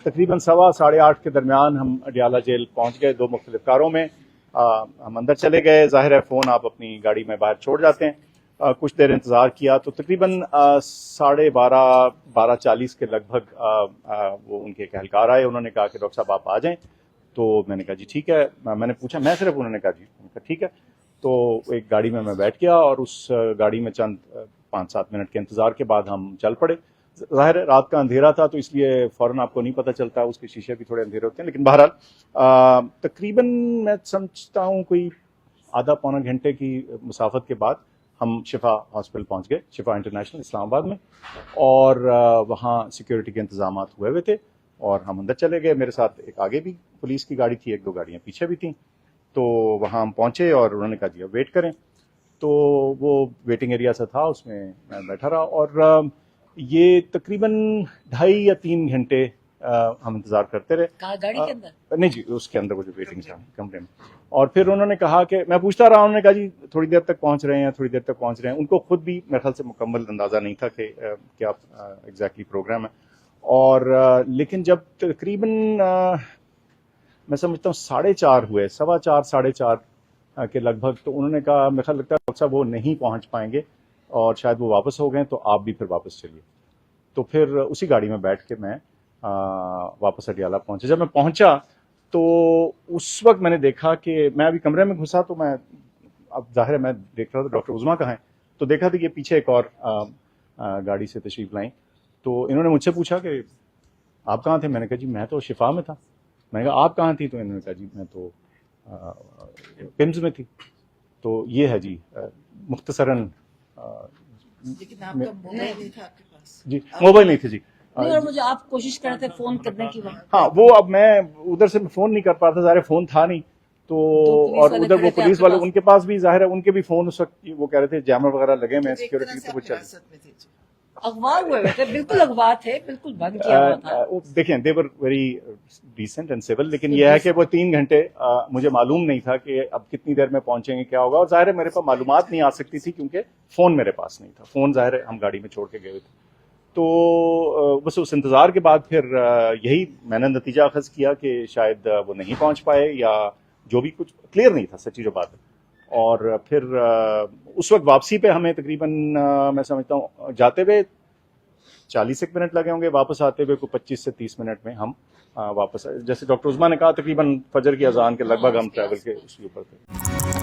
تقریباً 7:30 کے درمیان ہم اڈیالہ جیل پہنچ گئے 2 مختلف کاروں میں. ہم اندر چلے گئے. ظاہر ہے فون آپ اپنی گاڑی میں باہر چھوڑ جاتے ہیں. کچھ دیر انتظار کیا تو تقریباً 12:40 کے لگ بھگ وہ ان کے ایک اہلکار آئے. انہوں نے کہا کہ ڈاکٹر صاحب آپ آ جائیں. تو میں نے کہا جی ٹھیک ہے. میں نے پوچھا میں صرف, انہوں نے کہا جی. میں نے کہا ٹھیک ہے. تو ایک گاڑی میں بیٹھ گیا اور اس گاڑی میں چند 5-7 منٹ کے انتظار کے بعد ہم چل پڑے. ظاہر ہے رات کا اندھیرا تھا تو اس لیے فوراً آپ کو نہیں پتہ چلتا, اس کے شیشے بھی تھوڑے اندھیرے ہوتے ہیں. لیکن بہرحال تقریباً میں سمجھتا ہوں کوئی آدھا پونا گھنٹے کی مسافت کے بعد ہم شفا ہاسپٹل پہنچ گئے, شفا انٹرنیشنل اسلام آباد میں. اور وہاں سیکیورٹی کے انتظامات ہوئے ہوئے تھے اور ہم اندر چلے گئے. میرے ساتھ ایک آگے بھی پولیس کی گاڑی تھی, 1-2 گاڑیاں پیچھے بھی تھیں. تو وہاں ہم پہنچے اور انہوں نے کہا جی اب ویٹ کریں. تو وہ ویٹنگ ایریا سا تھا, اس میں میں بیٹھا رہا اور یہ تقریباً 2.5 یا 3 گھنٹے ہم انتظار کرتے رہے. گاڑی کے اندر؟ نہیں جی, اس کے اندر وہ جو ویٹنگ تھا کمرے میں. اور پھر انہوں نے کہا کہ میں پوچھتا رہا, انہوں نے کہا جی تھوڑی دیر تک پہنچ رہے ہیں, تھوڑی دیر تک پہنچ رہے ہیں. ان کو خود بھی میرے خیال سے مکمل اندازہ نہیں تھا کہ کیا ایگزیکٹلی پروگرام ہے. اور لیکن جب تقریباً میں سمجھتا ہوں 4:30 ہوئے, 4:15 کے لگ بھگ, تو انہوں نے کہا میرا خیال لگتا ہے ڈاکٹر صاحب وہ نہیں پہنچ پائیں گے اور شاید وہ واپس ہو گئے, تو آپ بھی پھر واپس چلیے. تو پھر اسی گاڑی میں بیٹھ کے میں واپس اڈیالہ پہنچا. جب میں پہنچا تو اس وقت میں نے دیکھا کہ میں ابھی کمرے میں گھسا, تو میں اب ظاہر ہے میں دیکھ رہا تھا ڈاکٹر عظمیٰ کہاں ہیں. تو دیکھا تھا کہ پیچھے ایک اور گاڑی سے تشریف لائیں. تو انہوں نے مجھ سے پوچھا کہ آپ کہاں تھے. میں نے کہا جی میں تو شفا میں تھا. میں نے کہا آپ کہاں تھی. تو انہوں نے کہا جی میں تو پمز میں تھی. تو یہ ہے جی مختصراً. لیکن آپ کا موبائل نہیں تھا آپ کے پاس؟ جی موبائل نہیں تھی جی. اور مجھے آپ کوشش کر رہے تھے فون کرنے کی وقت. ہاں وہ اب میں ادھر سے فون نہیں کر پا تھا, ظاہر فون تھا نہیں. تو اور ادھر وہ پولیس والے ان کے پاس بھی ظاہر ہے ان کے بھی فون اس وقت وہ کہہ رہے تھے جیمر وغیرہ لگے میں سیکورٹی تو وہ چل اغوا ہوئے تھے, بالکل اغوا تھے, بالکل بند کیا ہوا تھا. دیکھیں they were very decent and soul. لیکن یہ ہے کہ وہ 3 گھنٹے مجھے معلوم نہیں تھا کہ اب کتنی دیر میں پہنچیں گے, کیا ہوگا. اور ظاہر ہے میرے پاس معلومات نہیں آ سکتی تھی کیونکہ فون میرے پاس نہیں تھا. فون ظاہر ہے ہم گاڑی میں چھوڑ کے گئے تھے. تو بس اس انتظار کے بعد پھر یہی میں نے نتیجہ اخذ کیا کہ شاید وہ نہیں پہنچ پائے یا جو بھی کچھ کلیئر نہیں تھا سچی جو بات ہے. اور پھر اس وقت واپسی پہ ہمیں تقریباً میں سمجھتا ہوں جاتے ہوئے 40 منٹ لگے ہوں گے, واپس آتے ہوئے کوئی 25 سے 30 منٹ میں ہم واپس, جیسے ڈاکٹر عظمیٰ نے کہا تقریباً فجر کی اذان کے لگ بھگ ہم ٹریول کے اس کے اوپر تھے.